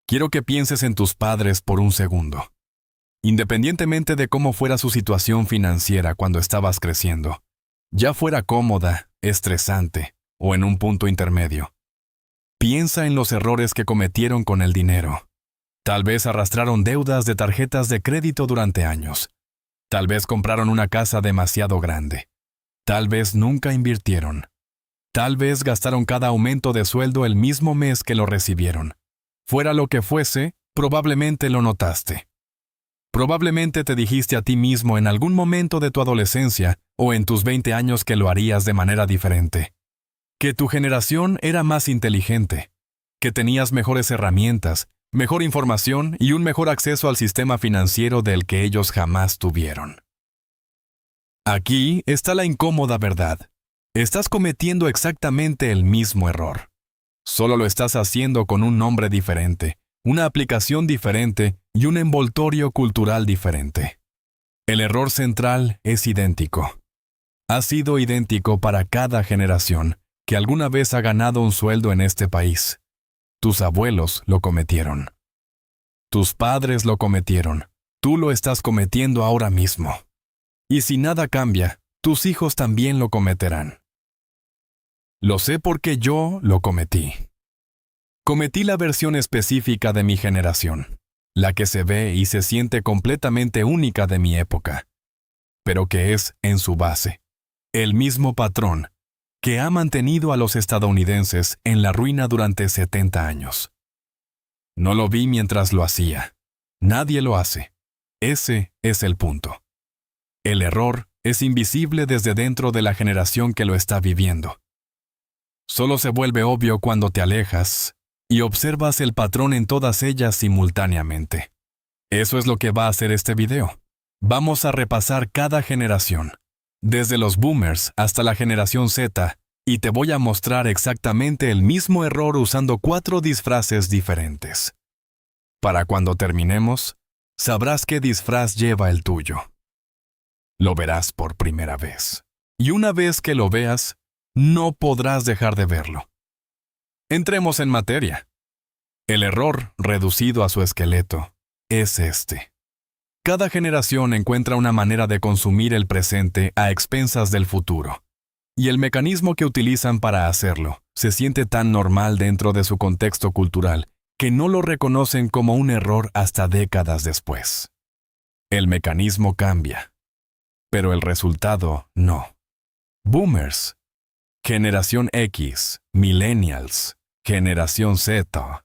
Quiero que pienses en tus padres por un segundo. Independientemente de cómo fuera su situación financiera cuando estabas creciendo, ya fuera cómoda, estresante o en un punto intermedio, piensa en los errores que cometieron con el dinero. Tal vez arrastraron deudas de tarjetas de crédito durante años. Tal vez compraron una casa demasiado grande. Tal vez nunca invirtieron. Tal vez gastaron cada aumento de sueldo el mismo mes que lo recibieron. Fuera lo que fuese, probablemente lo notaste. Probablemente te dijiste a ti mismo en algún momento de tu adolescencia o en tus 20 años que lo harías de manera diferente. Que tu generación era más inteligente, que tenías mejores herramientas, mejor información y un mejor acceso al sistema financiero del que ellos jamás tuvieron. Aquí está la incómoda verdad. Estás cometiendo exactamente el mismo error. Solo lo estás haciendo con un nombre diferente, una aplicación diferente y un envoltorio cultural diferente. El error central es idéntico. Ha sido idéntico para cada generación que alguna vez ha ganado un sueldo en este país. Tus abuelos lo cometieron. Tus padres lo cometieron. Tú lo estás cometiendo ahora mismo. Y si nada cambia, tus hijos también lo cometerán. Lo sé porque yo lo cometí. Cometí la versión específica de mi generación, la que se ve y se siente completamente única de mi época, pero que es, en su base, el mismo patrón que ha mantenido a los estadounidenses en la ruina durante 70 años. No lo vi mientras lo hacía. Nadie lo hace. Ese es el punto. El error es invisible desde dentro de la generación que lo está viviendo. Solo se vuelve obvio cuando te alejas y observas el patrón en todas ellas simultáneamente. Eso es lo que va a hacer este video. Vamos a repasar cada generación, desde los boomers hasta la generación Z, y te voy a mostrar exactamente el mismo error usando 4 disfraces diferentes. Para cuando terminemos, sabrás qué disfraz lleva el tuyo. Lo verás por primera vez. Y una vez que lo veas, no podrás dejar de verlo. Entremos en materia. El error, reducido a su esqueleto, es este. Cada generación encuentra una manera de consumir el presente a expensas del futuro. Y el mecanismo que utilizan para hacerlo se siente tan normal dentro de su contexto cultural que no lo reconocen como un error hasta décadas después. El mecanismo cambia, pero el resultado no. Boomers, Generación X, Millennials, Generación Z.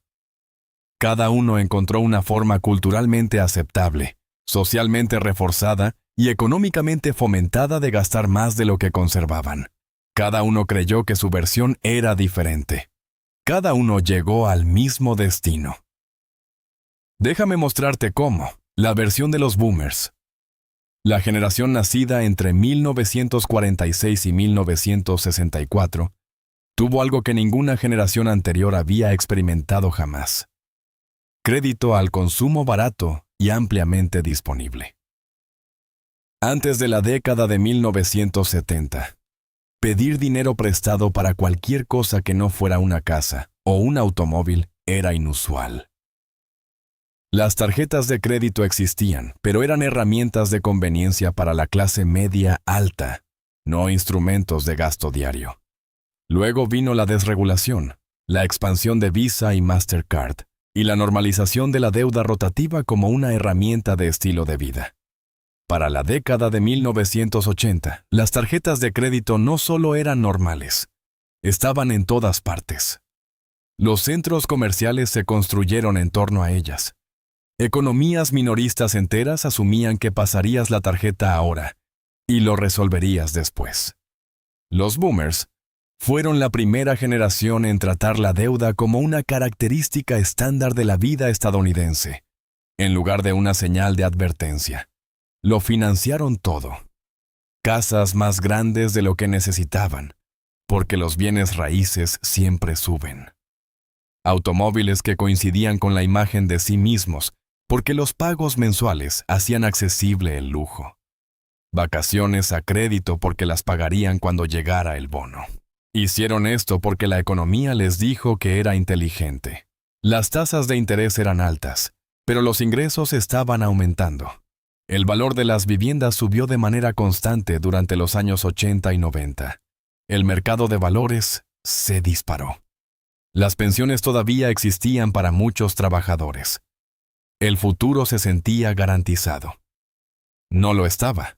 Cada uno encontró una forma culturalmente aceptable, socialmente reforzada y económicamente fomentada de gastar más de lo que conservaban. Cada uno creyó que su versión era diferente. Cada uno llegó al mismo destino. Déjame mostrarte cómo. La versión de los boomers. La generación nacida entre 1946 y 1964 tuvo algo que ninguna generación anterior había experimentado jamás. Crédito al consumo barato y ampliamente disponible. Antes de la década de 1970, pedir dinero prestado para cualquier cosa que no fuera una casa o un automóvil era inusual. Las tarjetas de crédito existían, pero eran herramientas de conveniencia para la clase media alta, no instrumentos de gasto diario. Luego vino la desregulación, la expansión de Visa y Mastercard, y la normalización de la deuda rotativa como una herramienta de estilo de vida. Para la década de 1980, las tarjetas de crédito no solo eran normales, estaban en todas partes. Los centros comerciales se construyeron en torno a ellas. Economías minoristas enteras asumían que pasarías la tarjeta ahora y lo resolverías después. Los boomers fueron la primera generación en tratar la deuda como una característica estándar de la vida estadounidense, en lugar de una señal de advertencia. Lo financiaron todo. Casas más grandes de lo que necesitaban, porque los bienes raíces siempre suben. Automóviles que coincidían con la imagen de sí mismos, porque los pagos mensuales hacían accesible el lujo. Vacaciones a crédito porque las pagarían cuando llegara el bono. Hicieron esto porque la economía les dijo que era inteligente. Las tasas de interés eran altas, pero los ingresos estaban aumentando. El valor de las viviendas subió de manera constante durante los años 80 y 90. El mercado de valores se disparó. Las pensiones todavía existían para muchos trabajadores. El futuro se sentía garantizado. No lo estaba.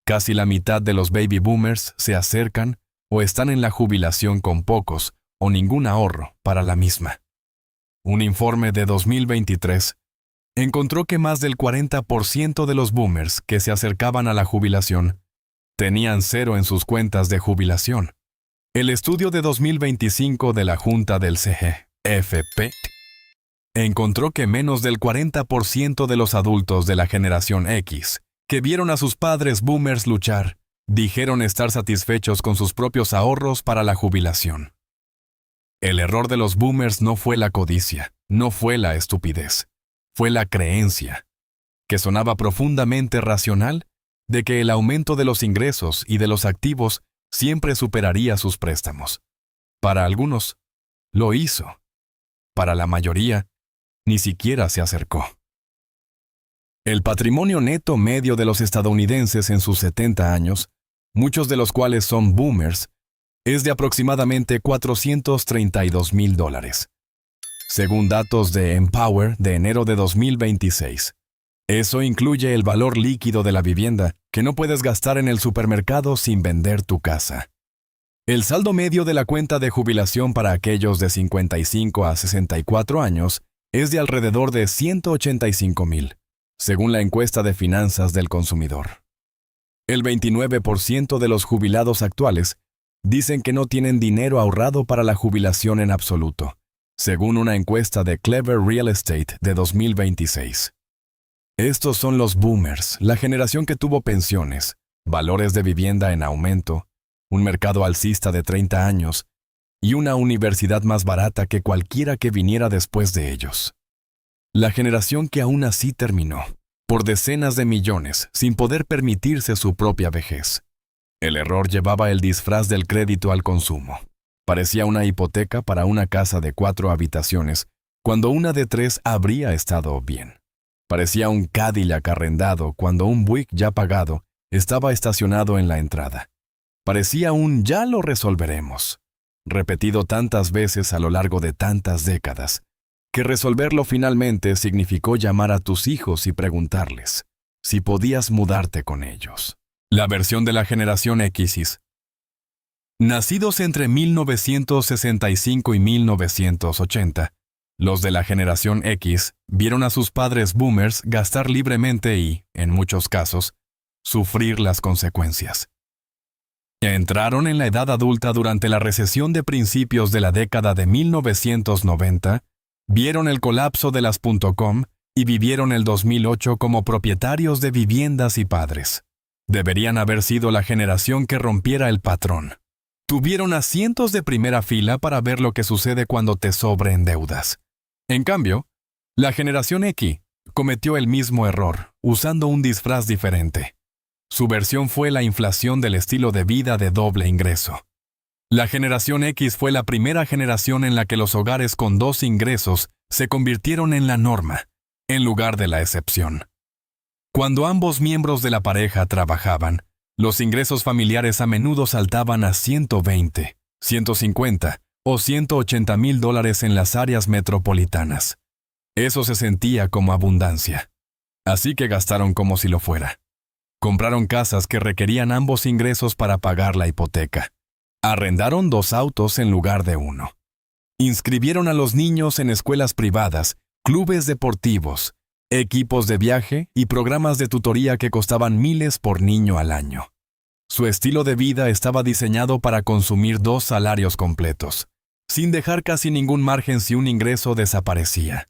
Casi la mitad de los baby boomers se acercan o están en la jubilación con pocos o ningún ahorro para la misma. Un informe de 2023 encontró que más del 40% de los boomers que se acercaban a la jubilación tenían cero en sus cuentas de jubilación. El estudio de 2025 de la Junta del CGFP encontró que menos del 40% de los adultos de la generación X, que vieron a sus padres boomers luchar, dijeron estar satisfechos con sus propios ahorros para la jubilación. El error de los boomers no fue la codicia, no fue la estupidez, fue la creencia, que sonaba profundamente racional, de que el aumento de los ingresos y de los activos siempre superaría sus préstamos. Para algunos, lo hizo. Para la mayoría, ni siquiera se acercó. El patrimonio neto medio de los estadounidenses en sus 70 años, muchos de los cuales son boomers, es de aproximadamente $432,000, según datos de Empower de enero de 2026. Eso incluye el valor líquido de la vivienda, que no puedes gastar en el supermercado sin vender tu casa. El saldo medio de la cuenta de jubilación para aquellos de 55 a 64 años es de alrededor de $185,000, según la encuesta de finanzas del consumidor. El 29% de los jubilados actuales dicen que no tienen dinero ahorrado para la jubilación en absoluto, según una encuesta de Clever Real Estate de 2026. Estos son los boomers, la generación que tuvo pensiones, valores de vivienda en aumento, un mercado alcista de 30 años y una universidad más barata que cualquiera que viniera después de ellos. La generación que aún así terminó, por decenas de millones, sin poder permitirse su propia vejez. El error llevaba el disfraz del crédito al consumo. Parecía una hipoteca para una casa de 4 habitaciones, cuando una de 3 habría estado bien. Parecía un Cadillac arrendado cuando un Buick ya pagado estaba estacionado en la entrada. Parecía un "ya lo resolveremos", repetido tantas veces a lo largo de tantas décadas, que resolverlo finalmente significó llamar a tus hijos y preguntarles si podías mudarte con ellos. La versión de la generación X. Nacidos entre 1965 y 1980, los de la generación X vieron a sus padres boomers gastar libremente y, en muchos casos, sufrir las consecuencias. Entraron en la edad adulta durante la recesión de principios de la década de 1990, vieron el colapso de las .com y vivieron el 2008 como propietarios de viviendas y padres. Deberían haber sido la generación que rompiera el patrón. Tuvieron asientos de primera fila para ver lo que sucede cuando te sobreendeudas. En cambio, la generación X cometió el mismo error, usando un disfraz diferente. Su versión fue la inflación del estilo de vida de doble ingreso. La generación X fue la primera generación en la que los hogares con 2 ingresos se convirtieron en la norma, en lugar de la excepción. Cuando ambos miembros de la pareja trabajaban, los ingresos familiares a menudo saltaban a 120, 150 o $180,000 en las áreas metropolitanas. Eso se sentía como abundancia. Así que gastaron como si lo fuera. Compraron casas que requerían ambos ingresos para pagar la hipoteca. Arrendaron 2 autos en lugar de 1. Inscribieron a los niños en escuelas privadas, clubes deportivos, equipos de viaje y programas de tutoría que costaban miles por niño al año. Su estilo de vida estaba diseñado para consumir 2 salarios completos, sin dejar casi ningún margen si un ingreso desaparecía.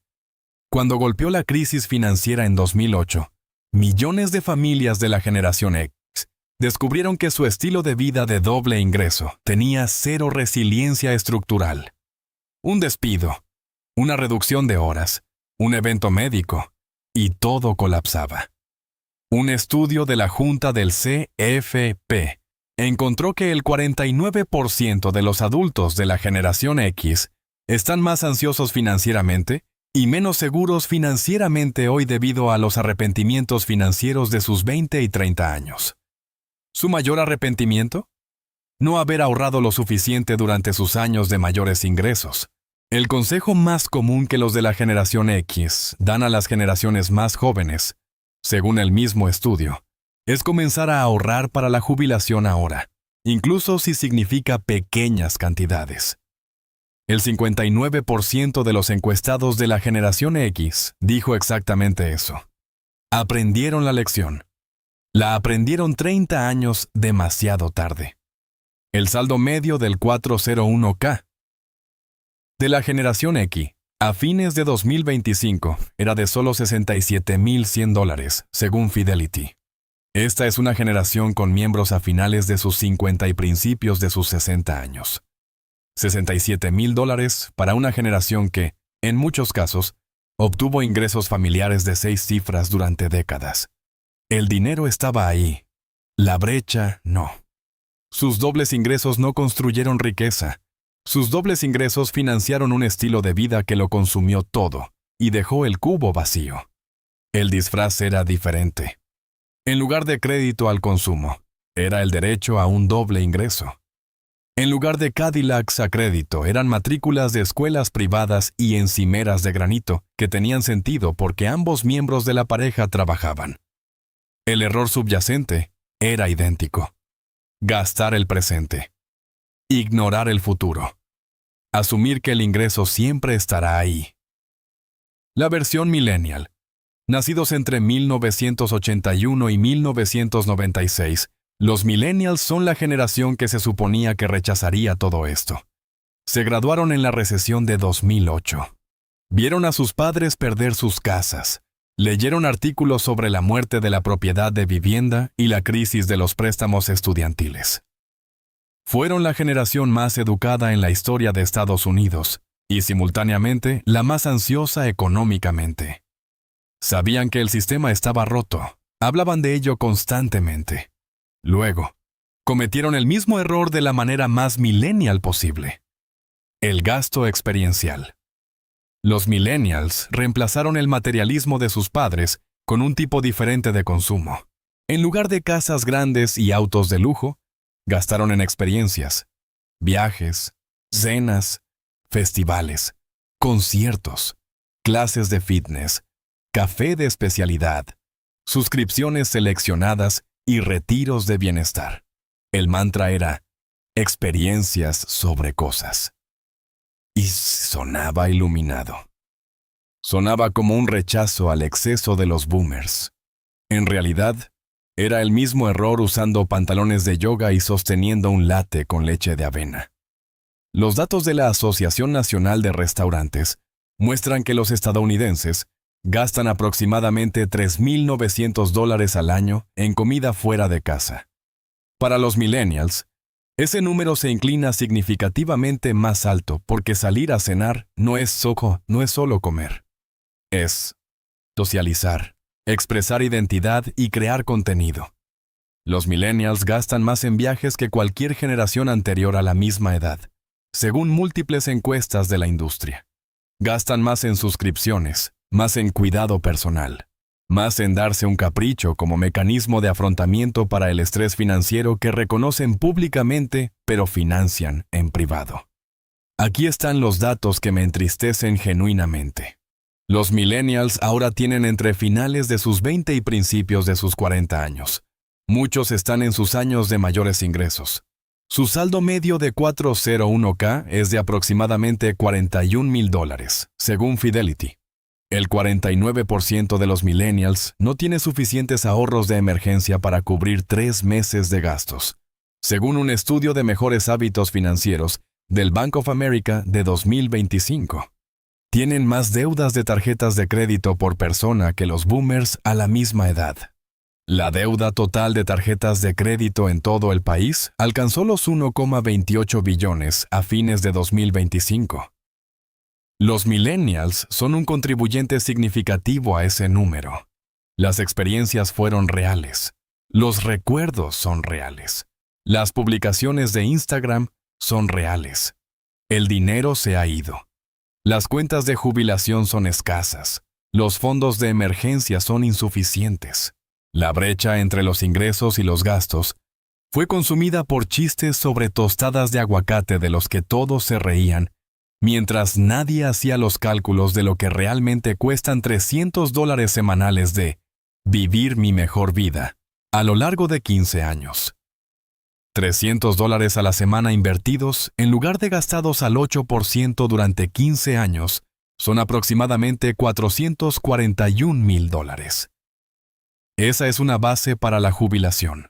Cuando golpeó la crisis financiera en 2008, millones de familias de la generación X descubrieron que su estilo de vida de doble ingreso tenía 0 resiliencia estructural. Un despido, una reducción de horas, un evento médico, y todo colapsaba. Un estudio de la Junta del CFP encontró que el 49% de los adultos de la generación X Están más ansiosos financieramente y menos seguros financieramente hoy debido a los arrepentimientos financieros de sus 20 y 30 años. ¿Su mayor arrepentimiento? No haber ahorrado lo suficiente durante sus años de mayores ingresos. El consejo más común que los de la generación X dan a las generaciones más jóvenes, según el mismo estudio, es comenzar a ahorrar para la jubilación ahora, incluso si significa pequeñas cantidades. El 59% de los encuestados de la generación X dijo exactamente eso. Aprendieron la lección. La aprendieron 30 años demasiado tarde. El saldo medio del 401k de la generación X a fines de 2025 era de solo $67,100, según Fidelity. Esta es una generación con miembros a finales de sus 50 y principios de sus 60 años. $67,000 para una generación que, en muchos casos, obtuvo ingresos familiares de 6 cifras durante décadas. El dinero estaba ahí. La brecha, no. Sus dobles ingresos no construyeron riqueza. Sus dobles ingresos financiaron un estilo de vida que lo consumió todo y dejó el cubo vacío. El disfraz era diferente. En lugar de crédito al consumo, era el derecho a un doble ingreso. En lugar de Cadillacs a crédito, eran matrículas de escuelas privadas y encimeras de granito que tenían sentido porque ambos miembros de la pareja trabajaban. El error subyacente era idéntico. Gastar el presente. Ignorar el futuro. Asumir que el ingreso siempre estará ahí. La versión millennial. Nacidos entre 1981 y 1996, los millennials son la generación que se suponía que rechazaría todo esto. Se graduaron en la recesión de 2008. Vieron a sus padres perder sus casas. Leyeron artículos sobre la muerte de la propiedad de vivienda y la crisis de los préstamos estudiantiles. Fueron la generación más educada en la historia de Estados Unidos y simultáneamente la más ansiosa económicamente. Sabían que el sistema estaba roto. Hablaban de ello constantemente. Luego, cometieron el mismo error de la manera más millennial posible. El gasto experiencial. Los millennials reemplazaron el materialismo de sus padres con un tipo diferente de consumo. En lugar de casas grandes y autos de lujo, gastaron en experiencias, viajes, cenas, festivales, conciertos, clases de fitness, café de especialidad, suscripciones seleccionadas y retiros de bienestar. El mantra era experiencias sobre cosas. Y sonaba iluminado. Sonaba como un rechazo al exceso de los boomers. En realidad, era el mismo error usando pantalones de yoga y sosteniendo un latte con leche de avena. Los datos de la Asociación Nacional de Restaurantes muestran que los estadounidenses gastan aproximadamente $3,900 al año en comida fuera de casa. Para los millennials, ese número se inclina significativamente más alto porque salir a cenar no es solo comer. Es socializar, expresar identidad y crear contenido. Los millennials gastan más en viajes que cualquier generación anterior a la misma edad, según múltiples encuestas de la industria. Gastan más en suscripciones, más en cuidado personal, más en darse un capricho como mecanismo de afrontamiento para el estrés financiero que reconocen públicamente pero financian en privado. Aquí están los datos que me entristecen genuinamente. Los millennials ahora tienen entre finales de sus 20 y principios de sus 40 años. Muchos están en sus años de mayores ingresos. Su saldo medio de 401k es de aproximadamente $41,000, según Fidelity. El 49% de los millennials no tiene suficientes ahorros de emergencia para cubrir 3 meses de gastos, según un estudio de mejores hábitos financieros del Bank of America de 2025. Tienen más deudas de tarjetas de crédito por persona que los boomers a la misma edad. La deuda total de tarjetas de crédito en todo el país alcanzó los 1,28 billones a fines de 2025. Los millennials son un contribuyente significativo a ese número. Las experiencias fueron reales. Los recuerdos son reales. Las publicaciones de Instagram son reales. El dinero se ha ido. Las cuentas de jubilación son escasas. Los fondos de emergencia son insuficientes. La brecha entre los ingresos y los gastos fue consumida por chistes sobre tostadas de aguacate de los que todos se reían, mientras nadie hacía los cálculos de lo que realmente cuestan $300 semanales de vivir mi mejor vida a lo largo de 15 años. $300 a la semana invertidos en lugar de gastados al 8% durante 15 años son aproximadamente $441,000. Esa es una base para la jubilación.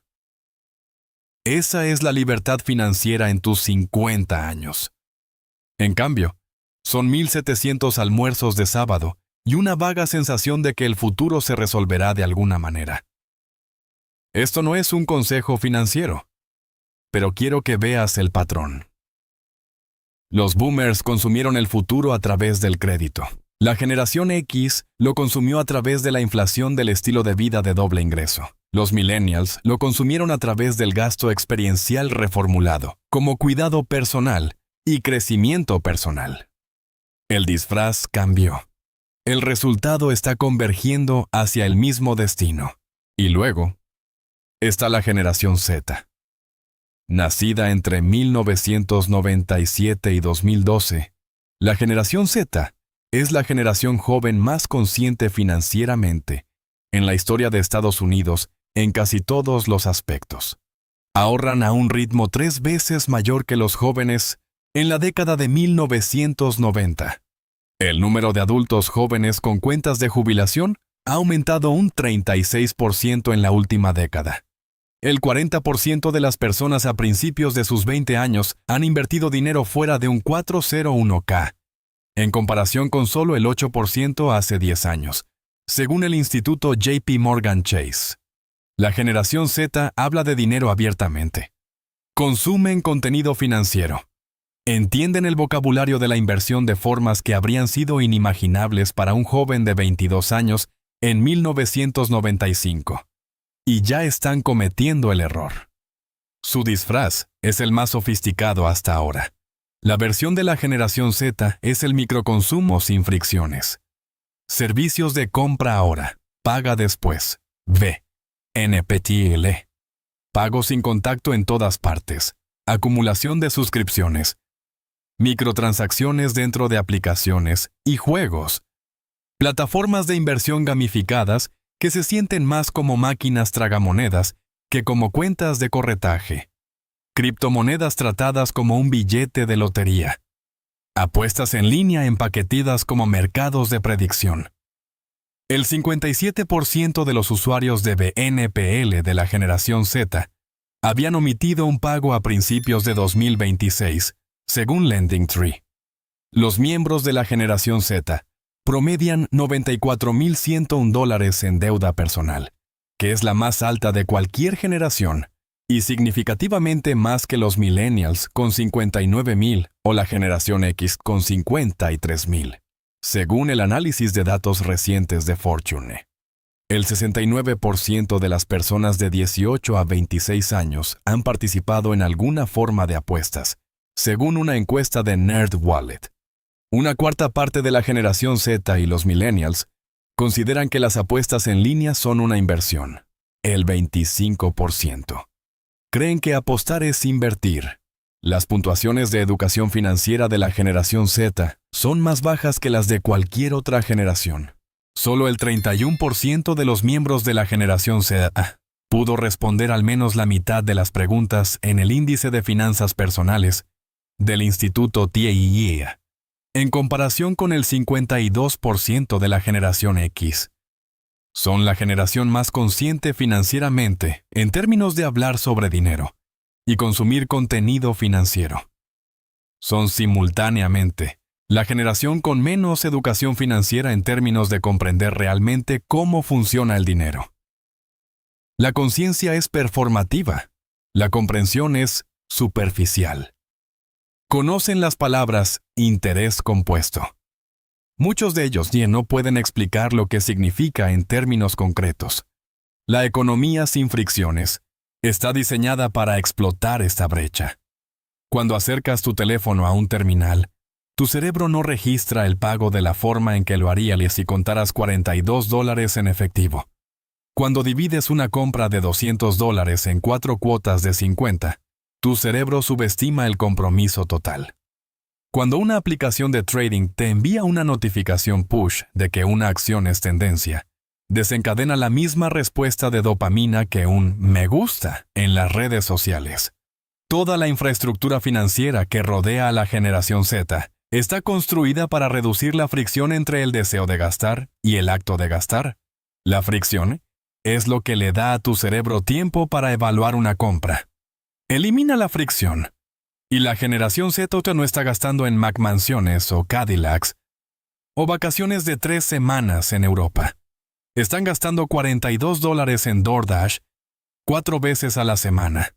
Esa es la libertad financiera en tus 50 años. En cambio, son 1,700 almuerzos de sábado y una vaga sensación de que el futuro se resolverá de alguna manera. Esto no es un consejo financiero, pero quiero que veas el patrón. Los boomers consumieron el futuro a través del crédito. La generación X lo consumió a través de la inflación del estilo de vida de doble ingreso. Los millennials lo consumieron a través del gasto experiencial reformulado, como cuidado personal y crecimiento personal. El disfraz cambió. El resultado está convergiendo hacia el mismo destino. Y luego está la generación Z. Nacida entre 1997 y 2012, la generación Z es la generación joven más consciente financieramente en la historia de Estados Unidos en casi todos los aspectos. Ahorran a un ritmo 3 veces mayor que los jóvenes en la década de 1990. El número de adultos jóvenes con cuentas de jubilación ha aumentado un 36% en la última década. El 40% de las personas a principios de sus 20 años han invertido dinero fuera de un 401k, en comparación con solo el 8% hace 10 años, según el Instituto JP Morgan Chase. La generación Z habla de dinero abiertamente. Consumen contenido financiero. Entienden el vocabulario de la inversión de formas que habrían sido inimaginables para un joven de 22 años en 1995. Y ya están cometiendo el error. Su disfraz es el más sofisticado hasta ahora. La versión de la generación Z es el microconsumo sin fricciones. Servicios de compra ahora, paga después. V. NPTL. Pago sin contacto en todas partes. Acumulación de suscripciones. Microtransacciones dentro de aplicaciones y juegos. Plataformas de inversión gamificadas que se sienten más como máquinas tragamonedas que como cuentas de corretaje. Criptomonedas tratadas como un billete de lotería. Apuestas en línea empaquetadas como mercados de predicción. El 57% de los usuarios de BNPL de la generación Z habían omitido un pago a principios de 2026, según LendingTree. Los miembros de la generación Z promedian $94,101 en deuda personal, que es la más alta de cualquier generación, y significativamente más que los millennials con 59,000 o la generación X con 53,000, según el análisis de datos recientes de Fortune. El 69% de las personas de 18 a 26 años han participado en alguna forma de apuestas, según una encuesta de NerdWallet. Una cuarta parte de la generación Z y los millennials consideran que las apuestas en línea son una inversión. El 25% creen que apostar es invertir. Las puntuaciones de educación financiera de la generación Z son más bajas que las de cualquier otra generación. Solo el 31% de los miembros de la generación Z pudo responder al menos la mitad de las preguntas en el índice de finanzas personales del Instituto TIEA, en comparación con el 52% de la generación X. Son la generación más consciente financieramente en términos de hablar sobre dinero y consumir contenido financiero. Son simultáneamente la generación con menos educación financiera en términos de comprender realmente cómo funciona el dinero. La conciencia es performativa, la comprensión es superficial. Conocen las palabras interés compuesto. Muchos de ellos ya no pueden explicar lo que significa en términos concretos. La economía sin fricciones está diseñada para explotar esta brecha. Cuando acercas tu teléfono a un terminal, Tu cerebro no registra el pago de la forma en que lo haría si contaras $42 en efectivo. Cuando divides una compra de $200 en 4 cuotas de 50, tu cerebro subestima el compromiso total. Cuando una aplicación de trading te envía una notificación push de que una acción es tendencia, desencadena la misma respuesta de dopamina que un me gusta en las redes sociales. Toda la infraestructura financiera que rodea a la generación Z está construida para reducir la fricción entre el deseo de gastar y el acto de gastar. La fricción es lo que le da a tu cerebro tiempo para evaluar una compra. Elimina la fricción, y la generación Z no está gastando en McMansiones o Cadillacs o vacaciones de 3 semanas en Europa. Están gastando $42 en DoorDash 4 veces a la semana.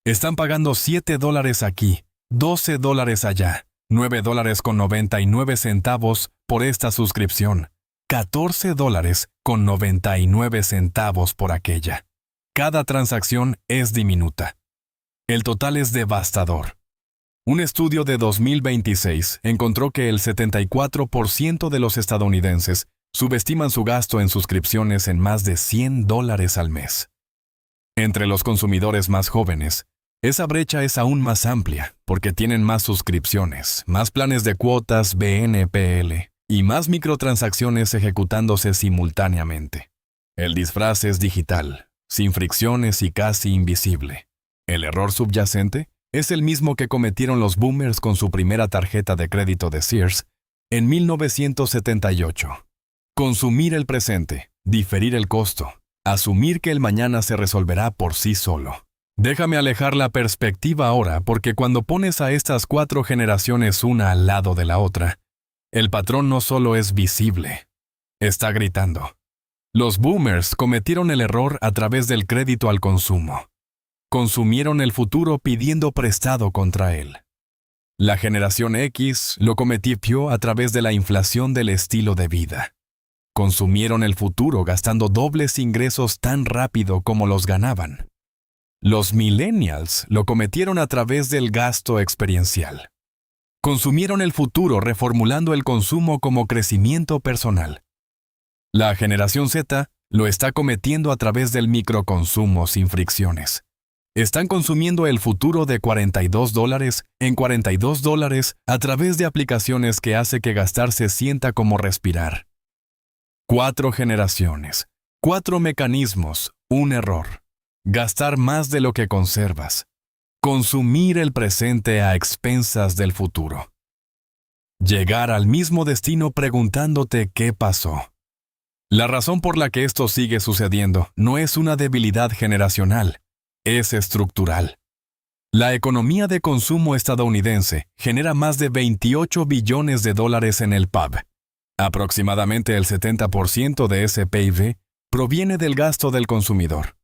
Están pagando $7 aquí, $12 allá, $9.99 por esta suscripción, $14.99 por aquella. Cada transacción es diminuta. El total es devastador. Un estudio de 2026 encontró que el 74% de los estadounidenses subestiman su gasto en suscripciones en más de $100 al mes. Entre los consumidores más jóvenes, esa brecha es aún más amplia porque tienen más suscripciones, más planes de cuotas BNPL y más microtransacciones ejecutándose simultáneamente. El disfraz es digital, sin fricciones y casi invisible. El error subyacente es el mismo que cometieron los boomers con su primera tarjeta de crédito de Sears en 1978. Consumir el presente, diferir el costo, asumir que el mañana se resolverá por sí solo. Déjame alejar la perspectiva ahora porque cuando pones a estas 4 generaciones una al lado de la otra, el patrón no solo es visible, está gritando. Los boomers cometieron el error a través del crédito al consumo. Consumieron el futuro pidiendo prestado contra él. La generación X lo cometió a través de la inflación del estilo de vida. Consumieron el futuro gastando dobles ingresos tan rápido como los ganaban. Los millennials lo cometieron a través del gasto experiencial. Consumieron el futuro reformulando el consumo como crecimiento personal. La generación Z lo está cometiendo a través del microconsumo sin fricciones. Están consumiendo el futuro de $42 en $42 a través de aplicaciones que hace que gastar se sienta como respirar. 4 generaciones, 4 mecanismos, un error. Gastar más de lo que conservas. Consumir el presente a expensas del futuro. Llegar al mismo destino preguntándote qué pasó. La razón por la que esto sigue sucediendo no es una debilidad generacional, es estructural. La economía de consumo estadounidense genera más de $28 billones en el PIB. Aproximadamente el 70% de ese PIB proviene del gasto del consumidor.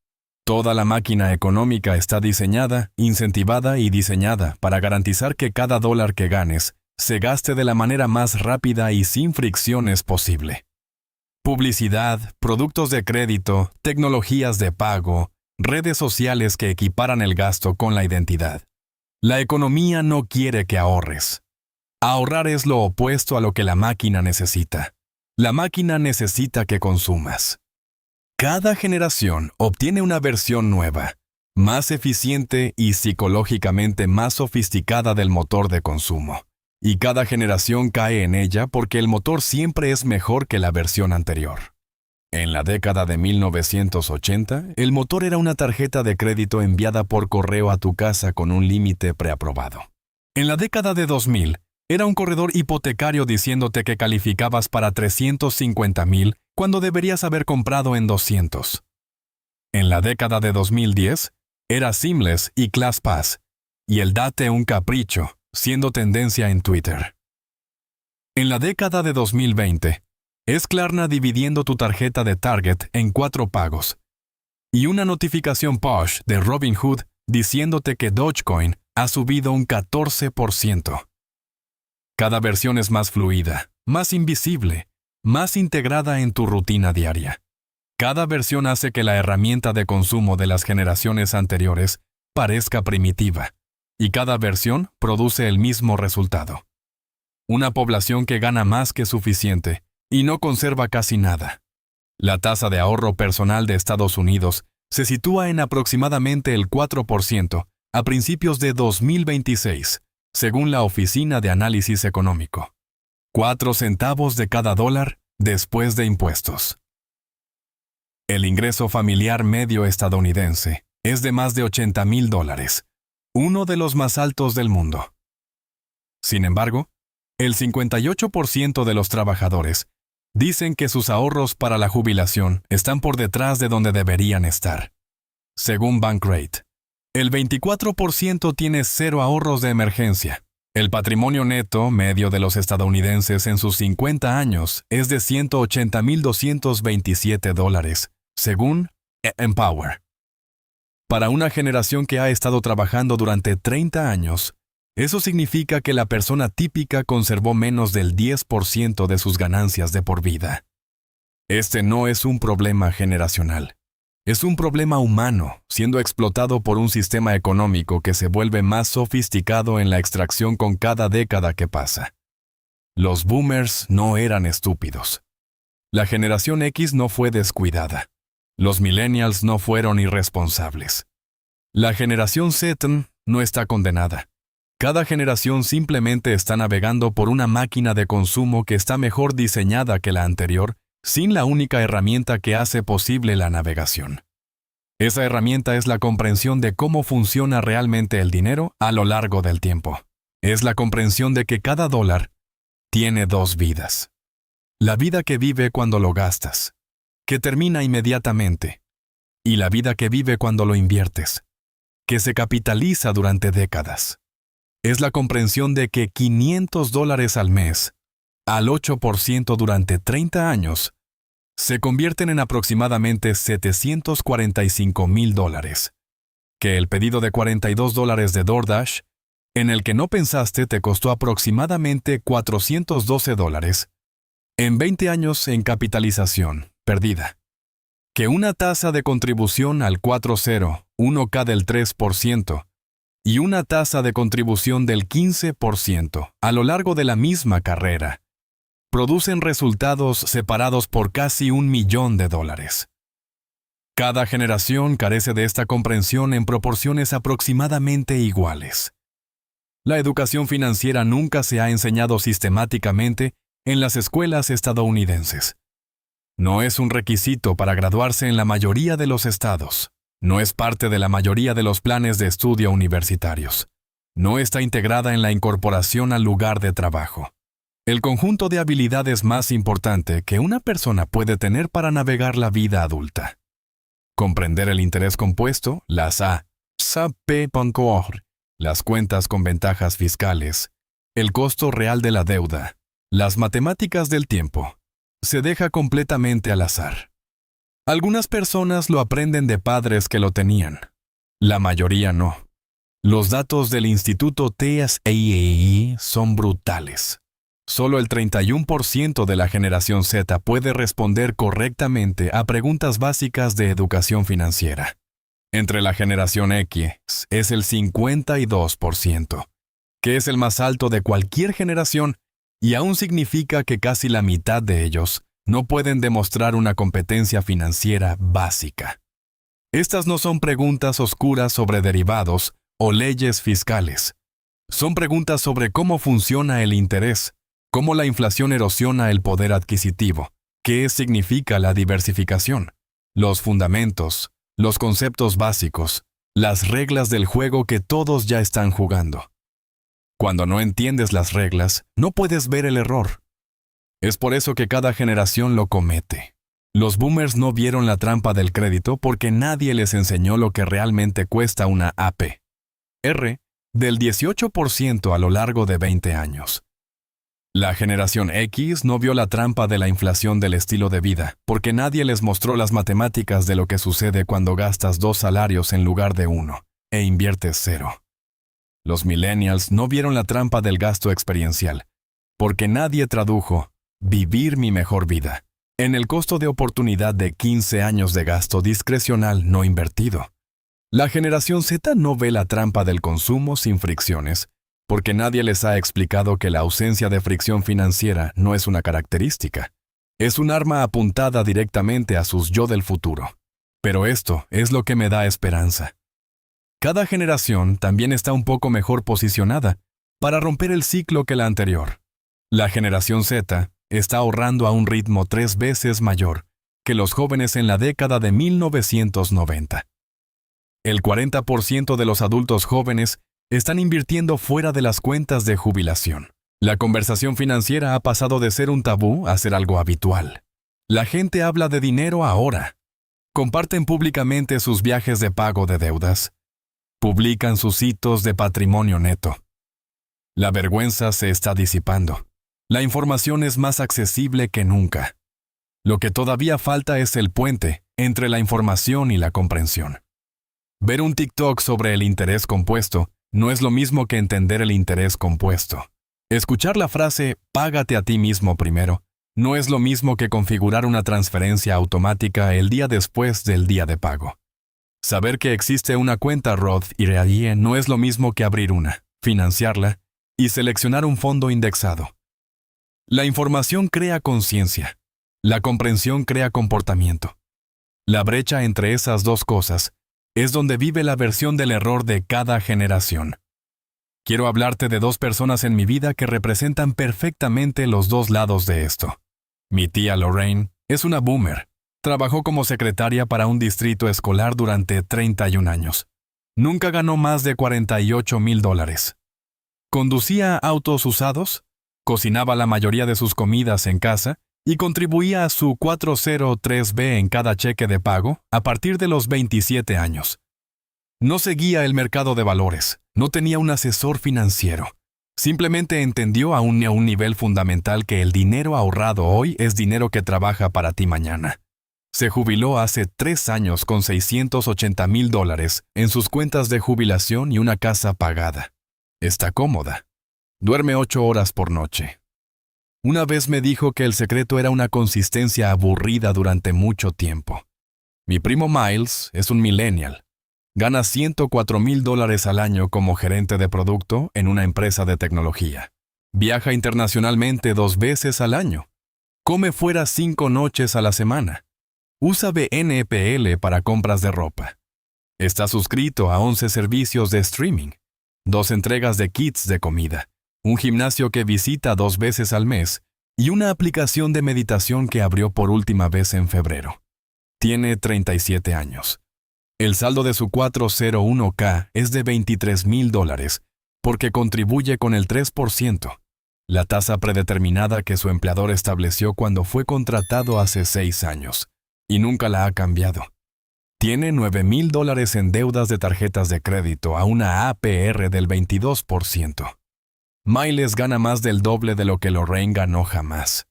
Toda la máquina económica está diseñada, incentivada y diseñada para garantizar que cada dólar que ganes se gaste de la manera más rápida y sin fricciones posible. Publicidad, productos de crédito, tecnologías de pago, redes sociales que equiparan el gasto con la identidad. La economía no quiere que ahorres. Ahorrar es lo opuesto a lo que la máquina necesita. La máquina necesita que consumas. Cada generación obtiene una versión nueva, más eficiente y psicológicamente más sofisticada del motor de consumo. Y cada generación cae en ella porque el motor siempre es mejor que la versión anterior. En la década de 1980, el motor era una tarjeta de crédito enviada por correo a tu casa con un límite preaprobado. En la década de 2000, era un corredor hipotecario diciéndote que calificabas para $350,000 cuando deberías haber comprado en $200. En la década de 2010, era Seamless y ClassPass, y el date un capricho, siendo tendencia en Twitter. En la década de 2020, es Klarna dividiendo tu tarjeta de Target en 4 pagos, y una notificación push de Robinhood diciéndote que Dogecoin ha subido un 14%. Cada versión es más fluida, más invisible, más integrada en tu rutina diaria. Cada versión hace que la herramienta de consumo de las generaciones anteriores parezca primitiva, y cada versión produce el mismo resultado. una población que gana más que suficiente y no conserva casi nada. La tasa de ahorro personal de Estados Unidos se sitúa en aproximadamente el 4% a principios de 2026, según la Oficina de Análisis Económico. 4 centavos de cada dólar después de impuestos. El ingreso familiar medio estadounidense es de más de $80,000, uno de los más altos del mundo. Sin embargo, el 58% de los trabajadores dicen que sus ahorros para la jubilación están por detrás de donde deberían estar. Según Bankrate, el 24% tiene cero ahorros de emergencia. El patrimonio neto medio de los estadounidenses en sus 50 años es de $180,227, según Empower. Para una generación que ha estado trabajando durante 30 años, eso significa que la persona típica conservó menos del 10% de sus ganancias de por vida. Este no es un problema generacional. Es un problema humano, siendo explotado por un sistema económico que se vuelve más sofisticado en la extracción con cada década que pasa. Los boomers no eran estúpidos. La generación X no fue descuidada. Los millennials no fueron irresponsables. La generación Z no está condenada. Cada generación simplemente está navegando por una máquina de consumo que está mejor diseñada que la anterior, sin la única herramienta que hace posible la navegación. Esa herramienta es la comprensión de cómo funciona realmente el dinero a lo largo del tiempo. Es la comprensión de que cada dólar tiene 2 vidas. La vida que vive cuando lo gastas, que termina inmediatamente, y la vida que vive cuando lo inviertes, que se capitaliza durante décadas. Es la comprensión de que $500 al mes, al 8% durante 30 años, se convierten en aproximadamente $745,000. Que el pedido de $42 de DoorDash, en el que no pensaste, te costó aproximadamente $412, en 20 años en capitalización perdida. Que una tasa de contribución al 401k del 3%, y una tasa de contribución del 15% a lo largo de la misma carrera, producen resultados separados por casi $1 millón. Cada generación carece de esta comprensión en proporciones aproximadamente iguales. La educación financiera nunca se ha enseñado sistemáticamente en las escuelas estadounidenses. No es un requisito para graduarse en la mayoría de los estados. No es parte de la mayoría de los planes de estudio universitarios. No está integrada en la incorporación al lugar de trabajo. El conjunto de habilidades más importante que una persona puede tener para navegar la vida adulta. Comprender el interés compuesto, las SAP.org, las cuentas con ventajas fiscales, el costo real de la deuda, las matemáticas del tiempo, se deja completamente al azar. Algunas personas lo aprenden de padres que lo tenían. La mayoría no. Los datos del Instituto TSAE son brutales. Solo el 31% de la generación Z puede responder correctamente a preguntas básicas de educación financiera. Entre la generación X es el 52%, que es el más alto de cualquier generación, y aún significa que casi la mitad de ellos no pueden demostrar una competencia financiera básica. Estas no son preguntas oscuras sobre derivados o leyes fiscales. Son preguntas sobre cómo funciona el interés, cómo la inflación erosiona el poder adquisitivo, qué significa la diversificación, los fundamentos, los conceptos básicos, las reglas del juego que todos ya están jugando. Cuando no entiendes las reglas, no puedes ver el error. Es por eso que cada generación lo comete. Los boomers no vieron la trampa del crédito porque nadie les enseñó lo que realmente cuesta una APR del 18% a lo largo de 20 años. La generación X no vio la trampa de la inflación del estilo de vida porque nadie les mostró las matemáticas de lo que sucede cuando gastas 2 salarios en lugar de 1 e inviertes 0. Los millennials no vieron la trampa del gasto experiencial porque nadie tradujo vivir mi mejor vida en el costo de oportunidad de 15 años de gasto discrecional no invertido. La generación Z no ve la trampa del consumo sin fricciones porque nadie les ha explicado que la ausencia de fricción financiera no es una característica. Es un arma apuntada directamente a sus yo del futuro. Pero esto es lo que me da esperanza. Cada generación también está un poco mejor posicionada para romper el ciclo que la anterior. La generación Z está ahorrando a un ritmo 3 veces mayor que los jóvenes en la década de 1990. El 40% de los adultos jóvenes están invirtiendo fuera de las cuentas de jubilación. La conversación financiera ha pasado de ser un tabú a ser algo habitual. La gente habla de dinero ahora. Comparten públicamente sus viajes de pago de deudas. Publican sus hitos de patrimonio neto. La vergüenza se está disipando. La información es más accesible que nunca. Lo que todavía falta es el puente entre la información y la comprensión. Ver un TikTok sobre el interés compuesto no es lo mismo que entender el interés compuesto. Escuchar la frase «págate a ti mismo primero» no es lo mismo que configurar una transferencia automática el día después del día de pago. Saber que existe una cuenta Roth IRA no es lo mismo que abrir una, financiarla y seleccionar un fondo indexado. La información crea conciencia. La comprensión crea comportamiento. La brecha entre esas dos cosas es donde vive la versión del error de cada generación. Quiero hablarte de 2 personas en mi vida que representan perfectamente los 2 lados de esto. Mi tía Lorraine es una boomer. Trabajó como secretaria para un distrito escolar durante 31 años. Nunca ganó más de $48,000. Conducía autos usados, cocinaba la mayoría de sus comidas en casa y contribuía a su 403B en cada cheque de pago a partir de los 27 años. No seguía el mercado de valores, no tenía un asesor financiero. Simplemente entendió a un nivel fundamental que el dinero ahorrado hoy es dinero que trabaja para ti mañana. Se jubiló hace 3 años con $680,000 en sus cuentas de jubilación y una casa pagada. Está cómoda. Duerme 8 horas por noche. Una vez me dijo que el secreto era una consistencia aburrida durante mucho tiempo. Mi primo Miles es un millennial. Gana $104,000 al año como gerente de producto en una empresa de tecnología. Viaja internacionalmente 2 veces al año. Come fuera 5 noches a la semana. Usa BNPL para compras de ropa. Está suscrito a 11 servicios de streaming, 2 entregas de kits de comida, un gimnasio que visita 2 veces al mes y una aplicación de meditación que abrió por última vez en febrero. Tiene 37 años. El saldo de su 401k es de $23,000 porque contribuye con el 3%, la tasa predeterminada que su empleador estableció cuando fue contratado hace 6 años, y nunca la ha cambiado. Tiene $9,000 en deudas de tarjetas de crédito a una APR del 22%. Miles gana más del doble de lo que Lorraine ganó jamás.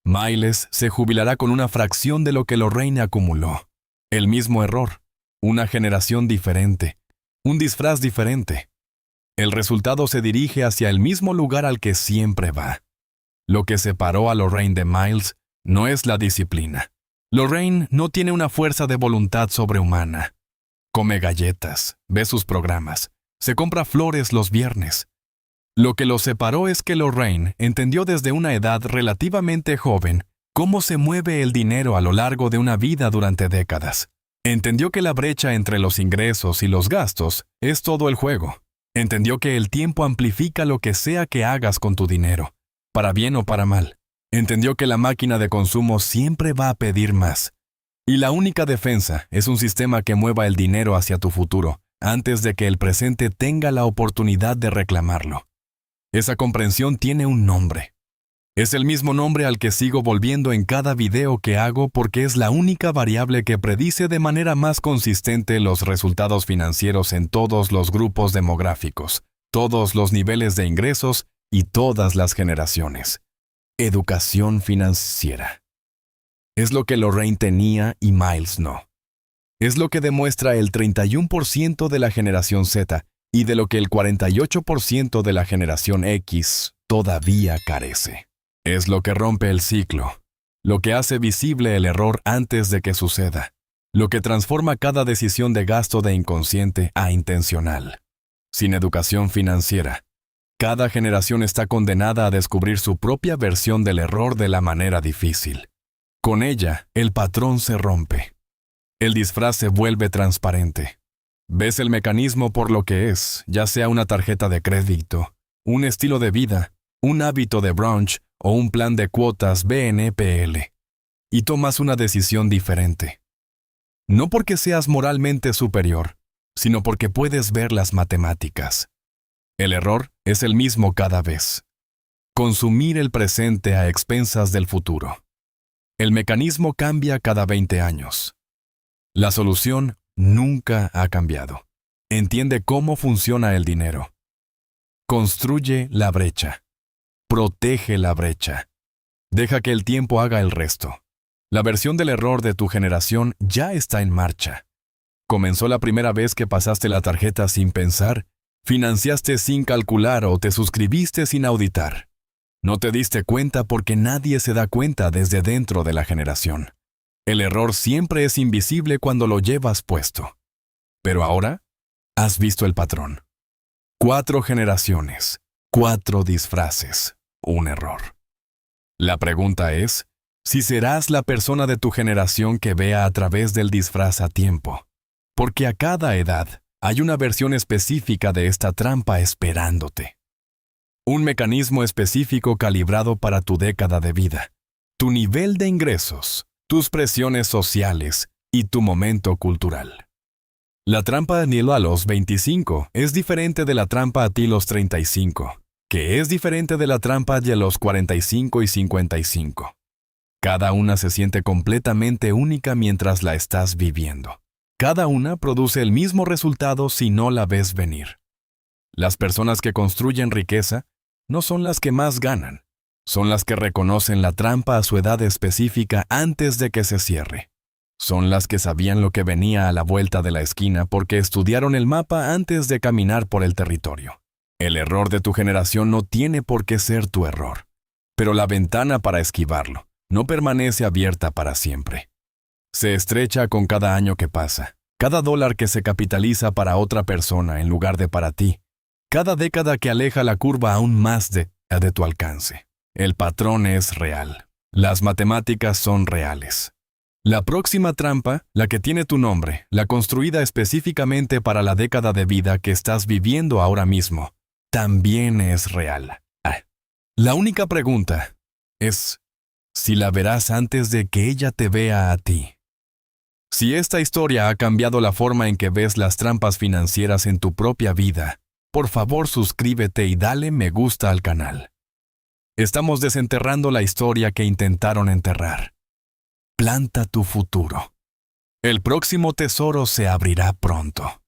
Miles se jubilará con una fracción de lo que Lorraine acumuló. El mismo error. Una generación diferente, un disfraz diferente. El resultado se dirige hacia el mismo lugar al que siempre va. Lo que separó a Lorraine de Miles no es la disciplina. Lorraine no tiene una fuerza de voluntad sobrehumana. Come galletas, ve sus programas, se compra flores los viernes. Lo que los separó es que Lorraine entendió desde una edad relativamente joven cómo se mueve el dinero a lo largo de una vida durante décadas. Entendió que la brecha entre los ingresos y los gastos es todo el juego. Entendió que el tiempo amplifica lo que sea que hagas con tu dinero, para bien o para mal. Entendió que la máquina de consumo siempre va a pedir más. Y la única defensa es un sistema que mueva el dinero hacia tu futuro, antes de que el presente tenga la oportunidad de reclamarlo. Esa comprensión tiene un nombre. Es el mismo nombre al que sigo volviendo en cada video que hago porque es la única variable que predice de manera más consistente los resultados financieros en todos los grupos demográficos, todos los niveles de ingresos y todas las generaciones. Educación financiera. Es lo que Lorraine tenía y Miles no. Es lo que demuestra el 31% de la generación Z y de lo que el 48% de la generación X todavía carece. Es lo que rompe el ciclo, lo que hace visible el error antes de que suceda, lo que transforma cada decisión de gasto de inconsciente a intencional. Sin educación financiera, Cada generación está condenada a descubrir su propia versión del error de la manera difícil. Con ella, el patrón se rompe. El disfraz se vuelve transparente. Ves el mecanismo por lo que es, ya sea una tarjeta de crédito, un estilo de vida, un hábito de brunch o un plan de cuotas BNPL. Y tomas una decisión diferente. No porque seas moralmente superior, sino porque puedes ver las matemáticas. El error es el mismo cada vez. Consumir el presente a expensas del futuro. El mecanismo cambia cada 20 años. La solución nunca ha cambiado. Entiende cómo funciona el dinero. Construye la brecha. Protege la brecha. Deja que el tiempo haga el resto. La versión del error de tu generación ya está en marcha. Comenzó la primera vez que pasaste la tarjeta sin pensar, financiaste sin calcular o te suscribiste sin auditar. No te diste cuenta porque nadie se da cuenta desde dentro de la generación. El error siempre es invisible cuando lo llevas puesto. Pero ahora, has visto el patrón. 4 generaciones, 4 disfraces, un error. La pregunta es, si serás la persona de tu generación que vea a través del disfraz a tiempo. Porque a cada edad hay una versión específica de esta trampa esperándote. Un mecanismo específico calibrado para tu década de vida, tu nivel de ingresos, tus presiones sociales y tu momento cultural. La trampa a Neil a los 25 es diferente de la trampa a ti los 35, que es diferente de la trampa de los 45 y 55. Cada una se siente completamente única mientras la estás viviendo. Cada una produce el mismo resultado si no la ves venir. Las personas que construyen riqueza no son las que más ganan, son las que reconocen la trampa a su edad específica antes de que se cierre. Son las que sabían lo que venía a la vuelta de la esquina porque estudiaron el mapa antes de caminar por el territorio. El error de tu generación no tiene por qué ser tu error, pero la ventana para esquivarlo no permanece abierta para siempre. Se estrecha con cada año que pasa, cada dólar que se capitaliza para otra persona en lugar de para ti, cada década que aleja la curva aún más de tu alcance. El patrón es real. Las matemáticas son reales. La próxima trampa, la que tiene tu nombre, la construida específicamente para la década de vida que estás viviendo ahora mismo, también es real. La única pregunta es si la verás antes de que ella te vea a ti. Si esta historia ha cambiado la forma en que ves las trampas financieras en tu propia vida, por favor suscríbete y dale me gusta al canal. Estamos desenterrando la historia que intentaron enterrar. Planta tu futuro. El próximo tesoro se abrirá pronto.